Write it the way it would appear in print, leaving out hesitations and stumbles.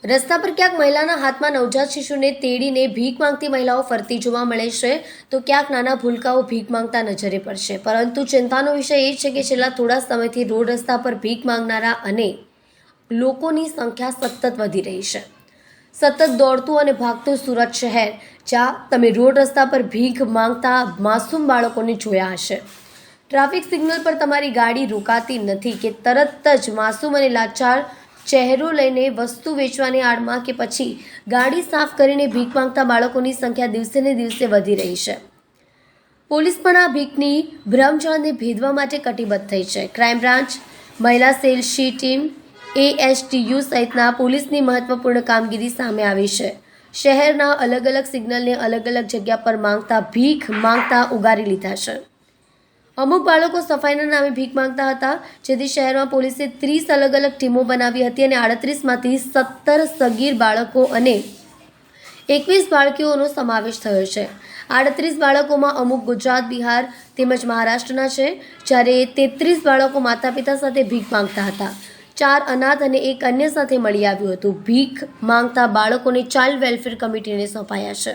રસ્તા પર ક્યાંક મહિલાના હાથમાં નવજાત શિશુને તેડીને ભીખ માંગતી મહિલાઓ ફરતી જોવા મળે છે, તો ક્યાંક નાના ભૂલકાઓ ભીખ માંગતા નજરે પડશે. પરંતુ ચિંતાનો વિષય એ છે કે છેલ્લા થોડા સમયથી રોડ રસ્તા પર ભીખ માંગનારા અને લોકોની સંખ્યા સતત વધી રહી છે. સતત દોડતું અને ભાગતું સુરત શહેર, જ્યાં તમે રોડ રસ્તા પર ભીખ માંગતા માસૂમ બાળકોને જોયા હશે. ટ્રાફિક સિગ્નલ પર તમારી ગાડી રોકાતી નથી કે તરત જ માસૂમ અને લાચાર ચહેરો લઈને વસ્તુ વેચવાની આડમાં કે પછી ગાડી સાફ કરીને ભીખ માંગતા બાળકોની સંખ્યા દિવસે ને દિવસે વધી રહી છે. પોલીસ પણ આ ભીખની ભ્રમજાળને ભેદવા માટે કટિબદ્ધ થઈ છે. ક્રાઇમ બ્રાન્ચ, મહિલા સેલ સી ટીમ, ASTU સહિતના પોલીસની મહત્વપૂર્ણ કામગીરી સામે આવી છે. શહેરના અલગ અલગ સિગ્નલને અલગ અલગ જગ્યા પર ભીખ માંગતા ઉગારી લીધા છે. અમુક બાળકો સફાઈના નામે ભીખ માંગતા હતા, જેથી શહેરમાં પોલીસે 30 અલગ અલગ ટીમો બનાવી હતી અને 38માંથી 17 સગીર બાળકો અને 21 બાળકીઓનો સમાવેશ થયો છે. 38 બાળકોમાં અમુક ગુજરાત, બિહાર તેમજ મહારાષ્ટ્રના છે, જ્યારે 33 બાળકો માતા પિતા સાથે ભીખ માંગતા હતા. 4 અનાથ અને 1 અન્ય સાથે મળી આવ્યું હતું. ભીખ માંગતા બાળકોને ચાઇલ્ડ વેલફેર કમિટીને સોંપાયા છે.